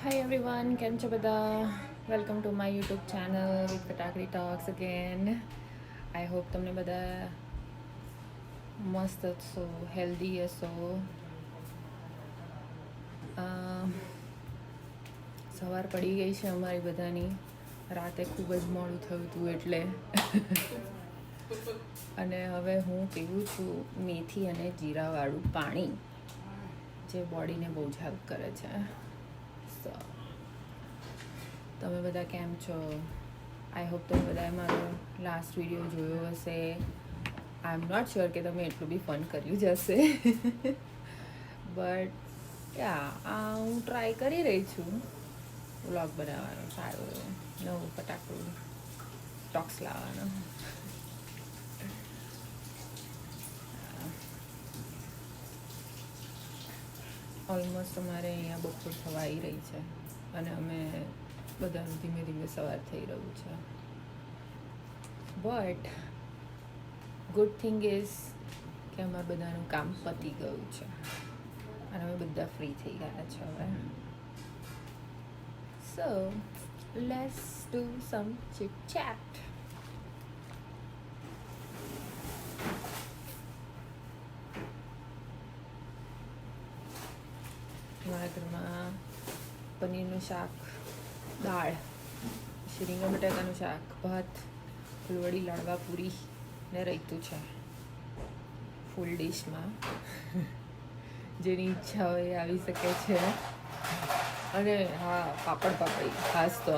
Hi everyone, કેમ છો બધા? Welcome to my YouTube channel with ફટાકડી ટોક્સ અગેન. આઈ હોપ તમને બધા મસ્ત હશો, હેલ્ધી હશો. સવાર પડી ગઈ છે અમારી બધાની. રાતે ખૂબ જ મોડું થયું હતું એટલે અને હવે હું પીવું છું મેથી અને જીરાવાળું પાણી, જે બોડીને બહુ જ હેલ્પ કરે છે. સો તમે બધા કેમ છો? આઈ હોપ તમે બધાએ મારો લાસ્ટ વિડીયો જોયો હશે. આઈ એમ નોટ શ્યોર કે તમે એટલું બી ફન કર્યું જ હશે બટ યા હું ટ્રાય કરી રહી છું વ્લોગ બનાવવાનો, સારું નવું ફટાકડું ટોક્સ લાવવાનો. ઓલમોસ્ટ અમારે અહીંયા બપોર થવા આવી રહી છે અને અમે બધાનું ધીમે ધીમે સવાર થઈ રહ્યું છે. બટ ગુડ થિંગ ઇઝ કે અમારા બધાનું કામ પતી ગયું છે અને અમે બધા ફ્રી થઈ ગયા છે હવે. So let's do some chit chat. મારા ઘરમાં પનીરનું શાક, દાળ, રીંગણ બટાકાનું શાક, ભાત, ફૂલવડી, લાડવા, પૂરી ને રૈતું છે ફૂલ ડિશમાં. જેની ઈચ્છા હોય એ આવી શકે છે. અને હા, પાપડ પાપડી ખાસ તો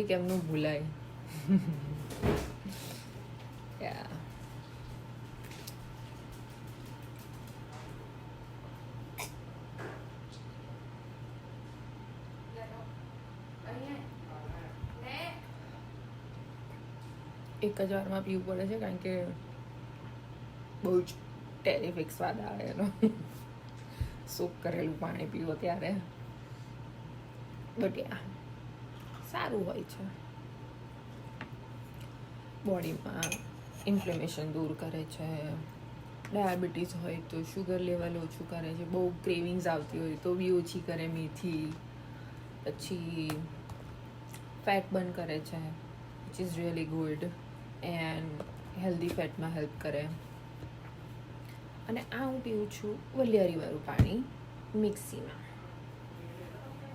એક એમનું ભૂલાય. યા એક જ વારમાં પીવું પડે છે કારણ કે બહુ જ ટેરિફિક સ્વાદ આવે એનો સૂપ કરેલું પાણી પીવો ત્યારે. બટ યા સારું હોય છે, બોડીમાં ઇન્ફ્લેમેશન દૂર કરે છે. ડાયાબિટીસ હોય તો શુગર લેવલ ઓછું કરે છે. બહુ ક્રેવિંગ્સ આવતી હોય તો બી ઓછી કરે મેથી. પછી ફેટ બર્ન કરે છે, which is really good and healthy ફેટમાં હેલ્પ કરે. અને આ હું પીવું છું વલિયારીવાળું પાણી મિક્સીમાં,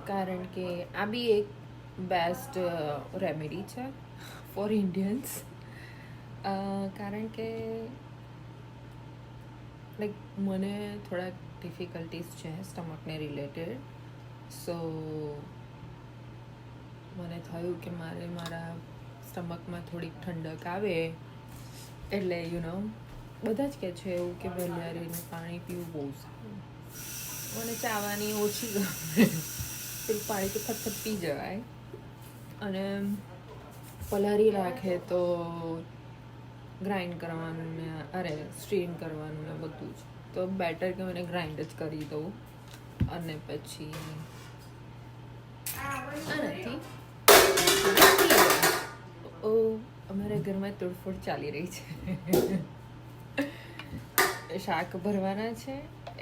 કારણ કે આ બી એક બેસ્ટ રેમેડી છે ફોર ઇન્ડિયન્સ. કારણ કે લાઈક મને થોડાક ડિફિકલ્ટીઝ છે સ્ટમકને રિલેટેડ. સો મને થયું કે મારે મારા સ્ટમકમાં થોડીક ઠંડક આવે એટલે બધા જ કહે છે એવું કે વલિયારીનું પાણી પીવું બહુ સારું. મને ચાવાની ઓછી ગમે, પેલું પાણી તો ફટફટ પી જવાય. અને પલારી રાખે તો ગ્રાઇન્ડ કરવાનું ને સ્ટ્રીમ કરવાનું ને બધું જ, તો બેટર કે મને ગ્રાઇન્ડ જ કરી દઉં. અને પછી આનાથી અમારા ઘરમાં તોડફોડ ચાલી રહી છે. શાક ભરવાના છે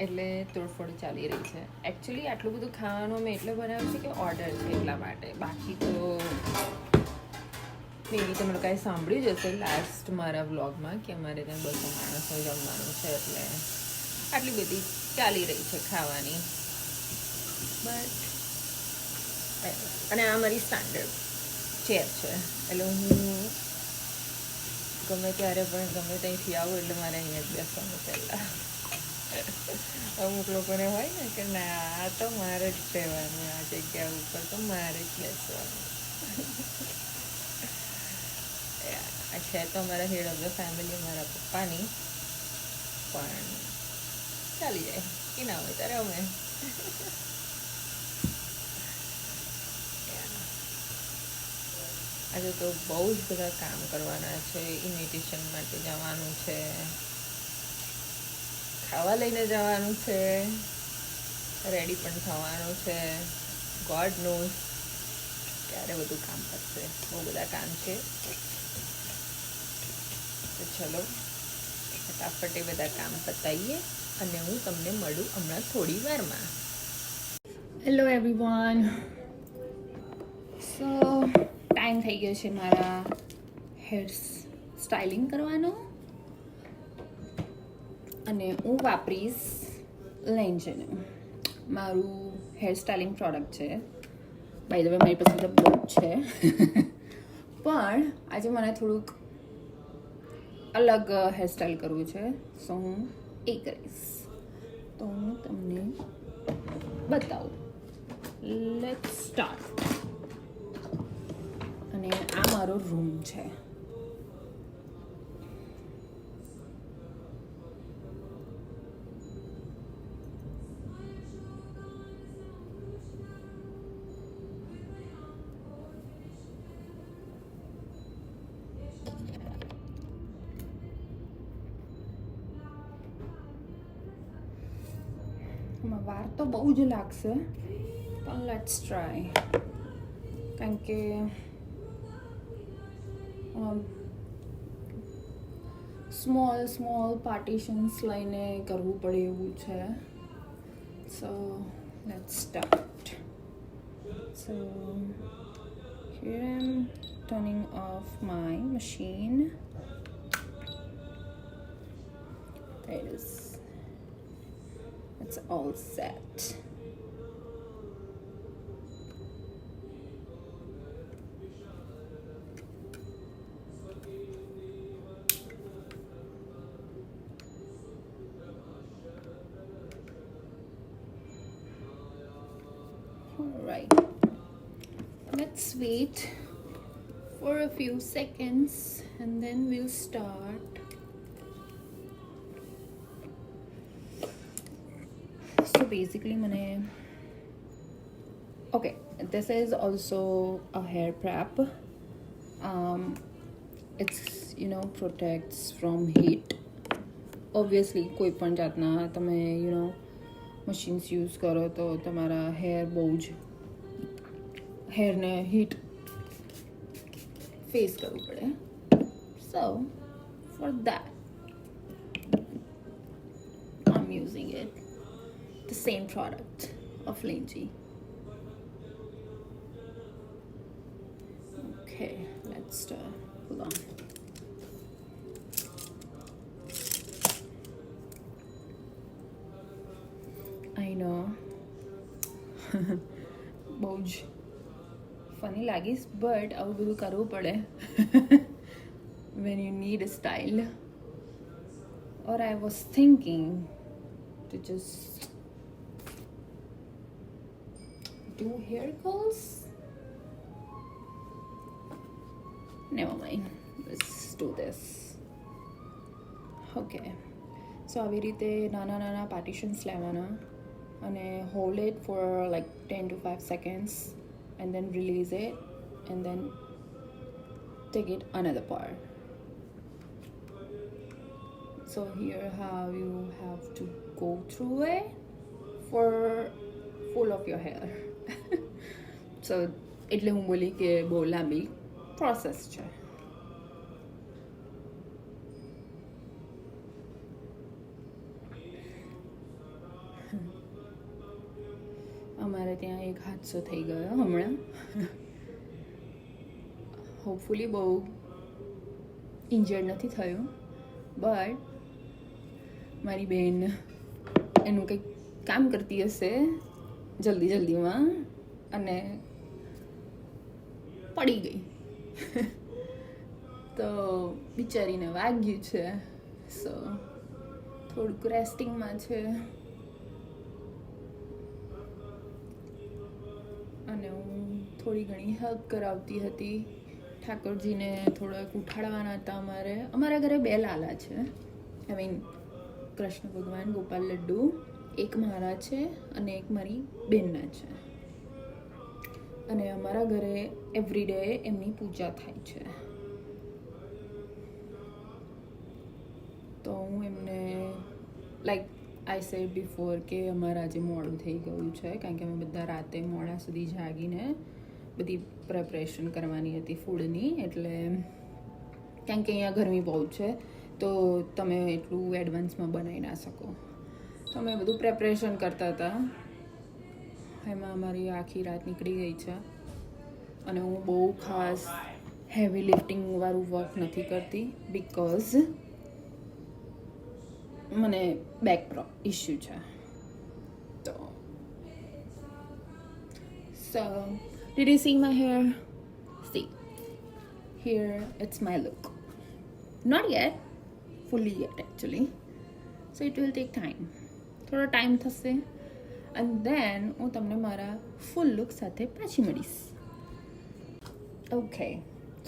એટલે તોડફોડ ચાલી રહી છે. એકચ્યુઅલી આટલું બધું ખાવાનું મેં એટલે બનાવ્યું છે કે ઓર્ડર છે એટલા માટે. બાકી તો મેબી તમે લોકોએ સાંભળ્યું જ હશે લાસ્ટ મારા વ્લોગમાં કે અમારે ત્યાં 200 માણસો જમવાનું છે એટલે આટલી બધી ચાલી રહી છે ખાવાની. બટ અને આ મારી સ્ટાન્ડર્ડ ચેર છે એટલે હું ગમે ત્યારે પણ ગમે ત્યાંથી આવું એટલે મારે અહીંયા જ બેસવાનું પહેલાં. અમુક લોકોને હોય ને કે ના આ તો મારે જ રહેવાનું, આ જગ્યા ઉપર તો મારે જ બેસવાનું. આ છે તો અમારા હેડ ઓફ ધ ફેમિલી, મારા પપ્પાની, પણ ચાલી જાય કે ના હોય ત્યારે અમે. આજે તો બહુ જ બધા કામ કરવાના છે. ઇન્વિટેશન માટે જવાનું છે, ખાવા લઈને જવાનું છે, રેડી પણ થવાનું છે. ગોડ નોઝ ક્યારે બધું કામ કરશે. બહુ બધા કામ છે. તો ચલો ફટાફટ એ બધા કામ પતાવીએ અને હું તમને મળું હમણાં થોડી વારમાં. Hello everyone. સો ટાઈમ થઈ ગયો છે મારા હેર સ્ટાઇલિંગ કરવાનો અને હું વાપરીશ લેન્જેનું. મારું હેર સ્ટાઇલિંગ પ્રોડક્ટ છે. બાય ધ વે મારી પાસે તો બહુ જ છે પણ આજે મને થોડુંક અલગ હેરસ્ટાઇલ કરવું છે, સો હું એ કરીશ. તો હું તમને બતાવું. Let's start. અને આ મારો રૂમ છે. વાર તો બહુ જ લાગશે પણ લેટ્સ ટ્રાય, કારણ કે સ્મોલ પાર્ટીશન્સ લઈને કરવું પડે એવું છે. So let's start. So here I'm turning off my machine. There it is. It's all set. All right. Let's wait for a few seconds and then we'll start. So basically okay, this is also a hair prep. It's protects from heat. Obviously કોઈ પણ જાતના તમે machines use કરો તો તમારા હેરને heat face કરવું પડે. So for that I'm using it, the same product of Lenji. Okay, let's start. Hold on. I know. બહુ જ ફની લાગીશ બટ આવું બધું કરવું પડે when you need a style. Or I was thinking to just do hair curls. Never mind, let's do this. Okay, so આવી રીતે નાના પાર્ટીશન્સ લેવાના અને hold it for like 10 to 5 seconds and then release it and then take it another part. So here how you have to go through it for full of your hair. So એટલે હું બોલી કે બહુ લાંબી process છે. અમારે ત્યાં એક હાદસો થઈ ગયો હમણાં. હોપફુલી બહુ ઇન્જર્ડ નથી થયું બટ મારી બેન એનું કંઈક કામ કરતી હશે જલ્દીમાં અને પડી ગઈ તો બિચારીને વાગ્યું છે. સો થોડુંક રેસ્ટિંગમાં છે અને હું થોડી ઘણી હેલ્પ કરાવતી હતી. ઠાકોરજીને થોડાક ઉઠાડવાના હતા. અમારા ઘરે 2 લાલા છે. આઈ મીન કૃષ્ણ ભગવાન, ગોપાલ લડ્ડુ. એક મારા છે અને એક મારી બેનના છે. અને અમારા ઘરે એવરીડે એમની પૂજા થાય છે. તો હું એમને લાઈક આઈ સેડ બિફોર કે અમારા આજે મોડું થઈ ગયું છે કારણ કે અમે બધા રાતે મોડા સુધી જાગીને બધી પ્રેપરેશન કરવાની હતી ફૂડની. એટલે કારણ કે અહીંયા ગરમી બહુ છે તો તમે એટલું એડવાન્સમાં બનાવી ના શકો. તો અમે બધું પ્રેપરેશન કરતા હતા એમાં અમારી આખી રાત નીકળી ગઈ છે અને હું બહુ ખાસ હેવી લિફ્ટિંગવાળું વર્ક નથી કરતી બિકોઝ મને બેક ઇશ્યુ છે. તો so did you see my hair? See here it's my look. Not yet, fully yet actually. So it will take time. થોડો ટાઈમ થશે and then હું તમને મારા ફૂલ લુક સાથે પાછી મળીશ. Okay,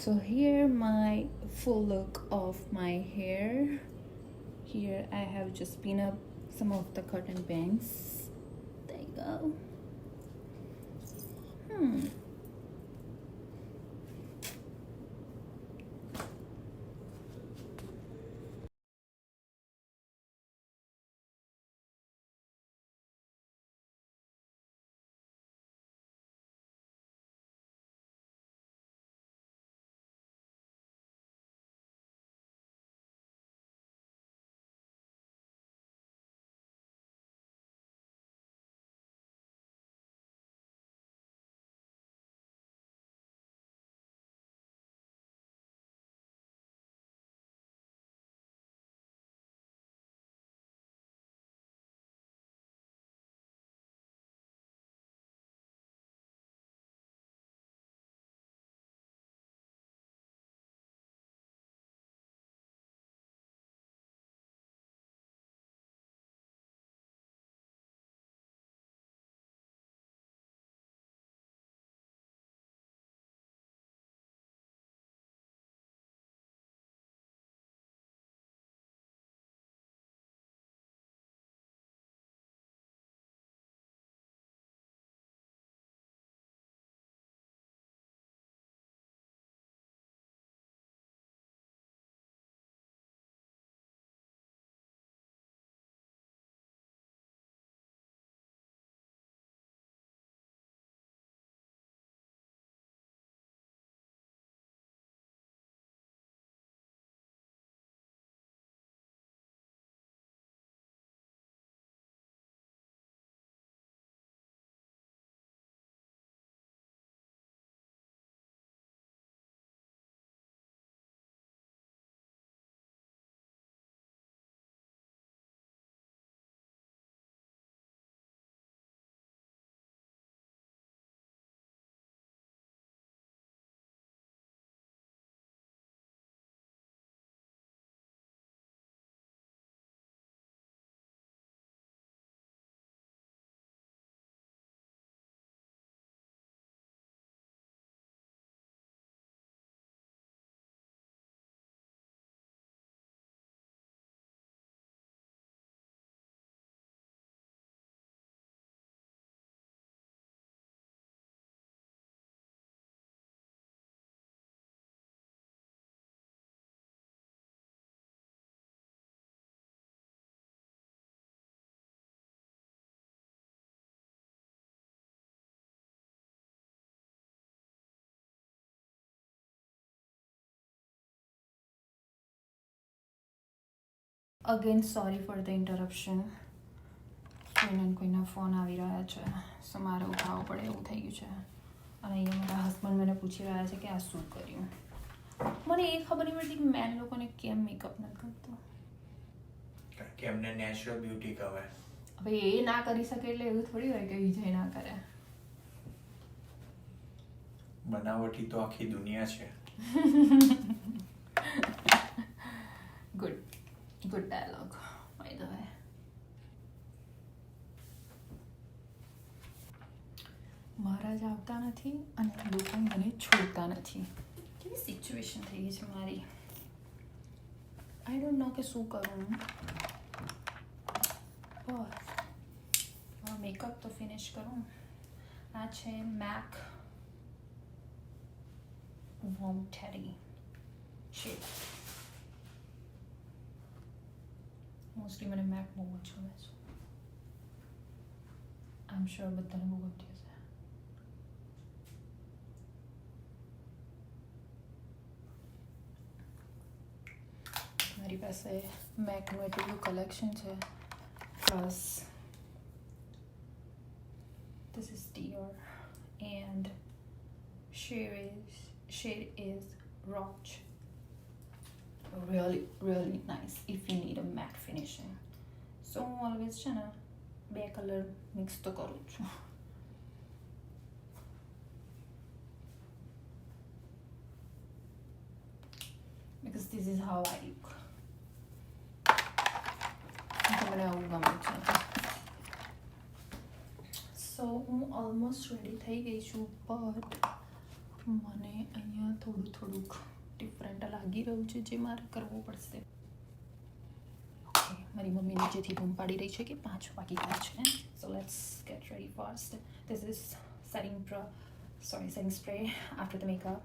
so here my full look of my hair. Here I have just pinned up some of the cotton bangs. There you go. Again sorry for the interruption. કોઈના phone આવી રહ્યા છે, સો મારે ઉઠાવવું પડે એવું થઈ ગયું છે. અને અહીંયા મારા હસબન્ડ મને પૂછી રહ્યા છે કે આ શું કર્યું. મને એ ખબર નહીં પડતી કે મેન લોકોને કેમ મેકઅપ નથી કરતો. કે એમને નેચરલ બ્યુટી કહેવાય. હવે એ ના કરી શકે એટલે એવું થોડી હોય કે વિજય ના કરે. બનાવટી તો આખી દુનિયા છે. Good dialogue by the way. મહારાજ આવતા નથી અને લોકો મને છોડતા નથી. કેવી સિચ્યુએશન થઈ ગઈ છે મારી. આઈ ડોન્ટ નો કે શું કરું. મેકઅપ તો ફિનિશ કરું. આ છે મેક વોમ ટેરી શેડ. મોસ્ટલી મને મેક બહુ જ ગમે છે. આઈ એમ શ્યોર બધાને બહુ ગમતી હશે. મારી પાસે મેકનું એટલું કલેક્શન છે. Plus this is Steer, and shade is Roach. Really nice if you need a matte finishing. So હું ઓલવેઝ છે ને બે કલર મિક્સ તો કરું છું. Because this is how I look. મને આવું ગમે છે. સો હું ઓલમોસ્ટ રેડી થઈ ગઈ છું, બટ મને અહીંયા થોડુંક ડિફરન્ટ લાગી રહ્યું છે જે મારે કરવું પડશે. ઓકે, મારી મમ્મી નીચેથી બૂમ પાડી રહી છે કે 5 વાગી ગયા છે. So let's gate ready fast. This is setting spray after the makeup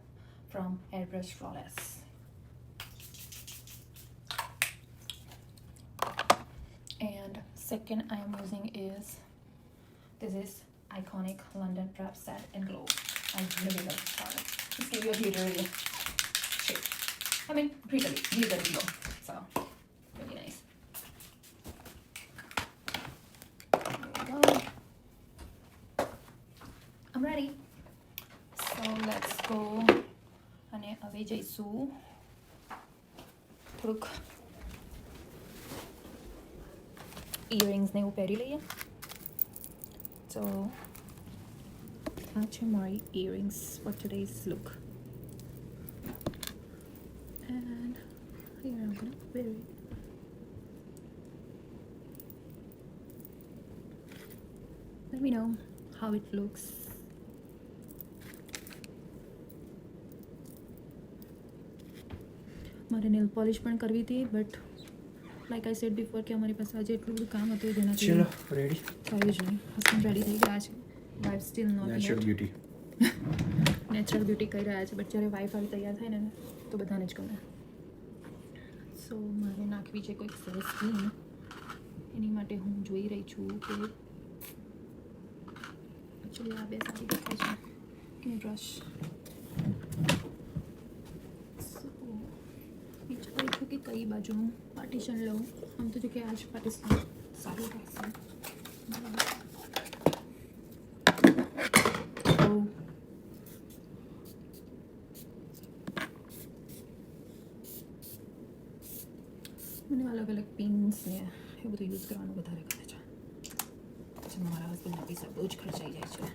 from Airbrush Flawless. And second I am using is this is Iconic London Prep Set and Glow. I really love this product. Just give you a glittery shape. I mean glittery glow. So really nice. There we go. I'm ready. So let's go. અને હવે જઈશું થોડુંક earrings ને એવું પહેરી લઈએ. So આ છે મારી earrings for today's look. And here I'm gonna wear it. Let me know how it looks. મારે નેલ પોલિશ પણ કરવી હતી, but like I said before કે અમારી પાસે આજે એટલું બધું કામ હતું જેનાથી ચલો રેડી થયું જ નહીં. હસબન્ડ રેડી થઈ ગયા છે, wife still not natural beauty. Natural beauty કરી રહ્યા છે, બટ જ્યારે વાઇફ આવી તૈયાર થાય ને તો બધાને જ ગમે. સો મારે નાખવી છે કોઈક સરસ ક્રીમ. એની માટે હું જોઈ રહી છું કે એકચ્યુઅલી આ બે સારી દેખાય છે કે બ્રશ. વિચારું છું કે કઈ બાજુ પાર્ટીશન લઉં. આમ તો જો કે આ જ પાર્ટીશન સારું રહેશે. મને અલગ અલગ પિન્સ ને એ બધું યુઝ કરવાનું વધારે ગમે છે. પછી મારા હસબન્ડના પૈસા બહુ જ ખર્ચાઈ જાય છે.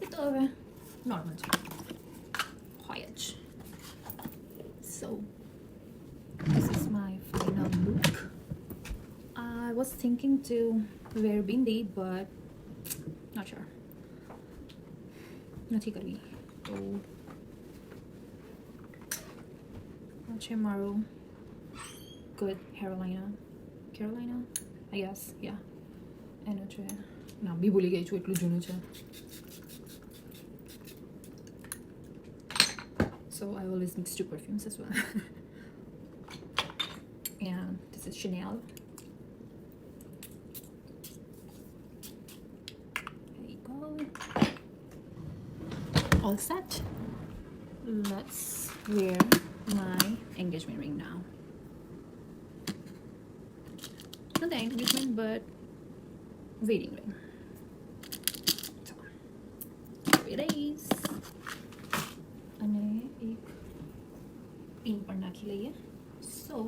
એ તો હવે નોર્મલ છે, હોય જ. So this is my final look. I was thinking to wear bindi, but not sure. નથી કરવી. તો આ છે મારું good Carolina, I guess, yeah. એનું છે, નામ બી ભૂલી ગઈ છું, એટલું જૂનું છે. So I always mix two perfumes as well. And this is Chanel. There you go. All set. Let's wear my engagement ring now. Not the engagement, but wedding ring. So, here it is. અને એક pin પણ નાખી લઈએ. સો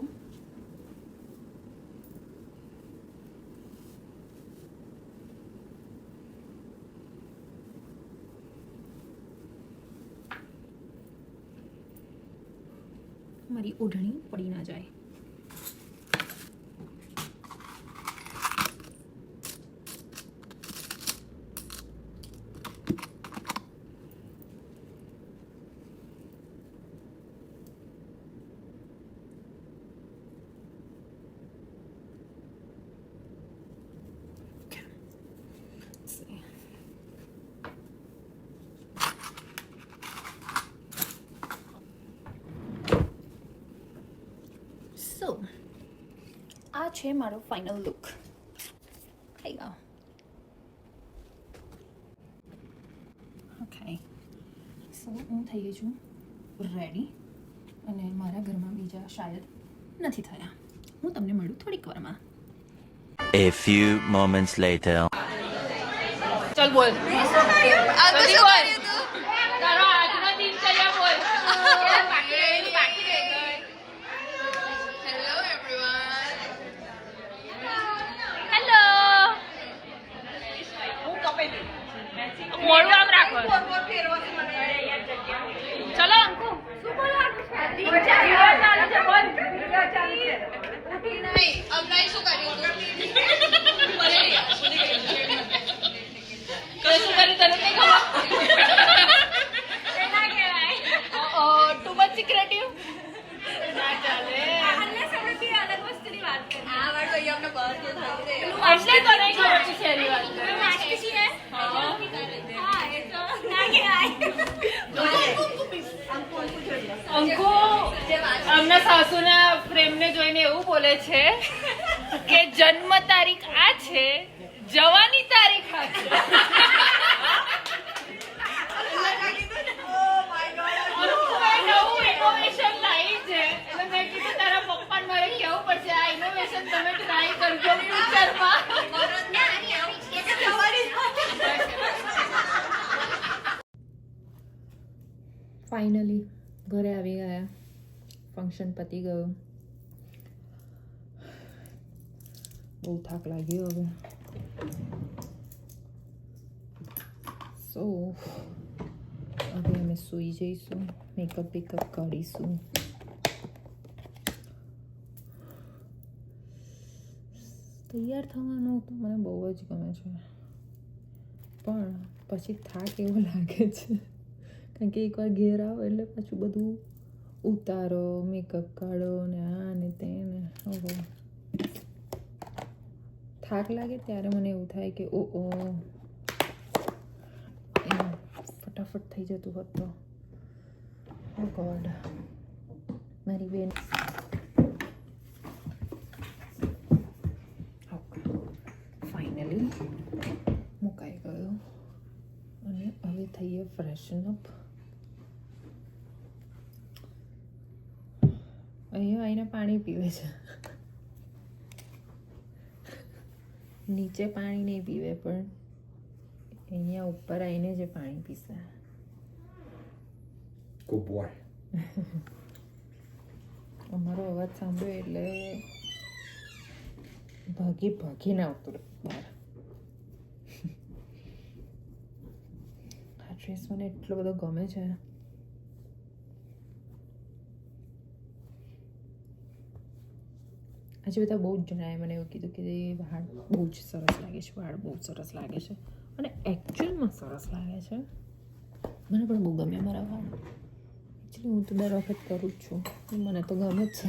મારી ઓઢણી પડી ના જાય. So આ છે મારો ફાઇનલ લુક. થઈ ગયો. ઓકે, સો હું થઈ ગઈ છું રેડી. અને મારા ઘરમાં બીજા શાયદ નથી થયા. હું તમને મળું થોડીક વારમાં. A few moments later. ચલ બોલ જલ્દી બોલ તારો આજનો દિનચર્યા બોલ હેલો મોડું આમ રાખો ચલો અંકુ શું બોલવાનું શું કર્યું તને નહીં ખબર ટુ મચ સિક્રેટિવ ના ચાલે એટલે તો નહીં ખબર છે શેરી વાત અંકુ અમના સાસુના પ્રેમને જોઈને એવું બોલે છે કે જન્મ તારીખ આ છે જવાની તારીખ આ છે નવું ઇનોવેશન લાવી છે એટલે મેં કીધું તારા પપ્પાને મારે કહેવું પડશે આ ઇનોવેશન તમે ટ્રાય કરજો ફ્યુચરમાં ફાઇનલી ઘરે આવી ગયા ફંક્શન પતી ગયું બહુ થાક લાગ્યો હવે સો હવે અમે સૂઈ જઈશું મેકઅપ બેકઅપ કાઢીશું તૈયાર થવાનું તો મને બહુ જ ગમે છે પણ પછી થાક એવો લાગે છે કારણ કે એકવાર ઘેર આવો એટલે પાછું બધું ઉતારો મેકઅપ કાઢો ને આ ને તે ને ઓહો થાક લાગે ત્યારે મને એવું થાય કે ઓ ફટાફટ થઈ જતું હોત તો ઓ ગોડ મારી બેન ફાઇનલી મુકાઈ ગયો અને હવે થઈએ ફ્રેશન અપ અહીંયા આવીને પાણી પીવે છે નીચે પાણી નહીં પીવે પણ અહીંયા ઉપર આવીને જે પાણી પીશે Good boy. અમારો અવાજ સાંભળ્યો એટલે ભાગીને આવતું બહાર આ ડ્રેસ મને એટલો બધો ગમે છે આજે બધા બહુ જ જણાએ મને એવું કીધું કે વાળ બહુ જ સરસ લાગે છે વાળ બહુ સરસ લાગે છે અને એકચ્યુઅલમાં સરસ લાગે છે મને પણ બહુ ગમે મારા વાળ એકચ્યુઅલી હું તો દર વખત કરું જ છું મને તો ગમે જ છે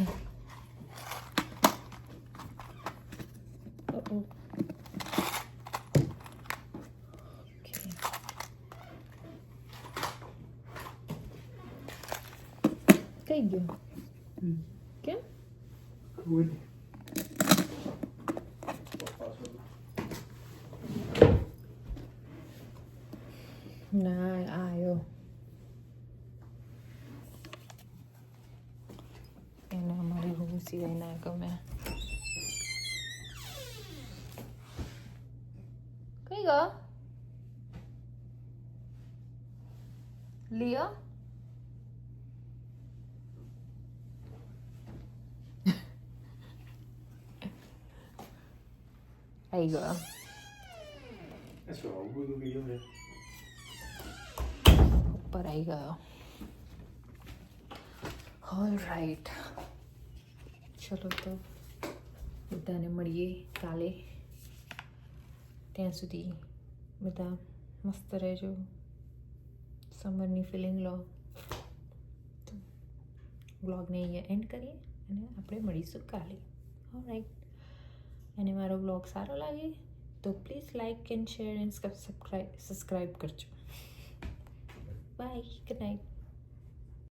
કઈ ગયો કેમ Good. ના આવ્યો એને અમારી રૂમ સિવાય ના ગમે કઈ ગયો લિયો આવી ગયો That's all. We'll be over there. ઉપર આવી ગયો ઓલ રાઈટ ચલો તો બધાને મળીએ કાલે ત્યાં સુધી બધા મસ્ત રહેજો સમરની ફિલિંગ લો તો વ્લોગને અહીંયા એન્ડ કરીએ અને આપણે મળીશું કાલે ઓલ રાઈટ અને મારો વ્લોગ સારો લાગે તો please like and share and subscribe કરજો બાય ગુડ નાઇટ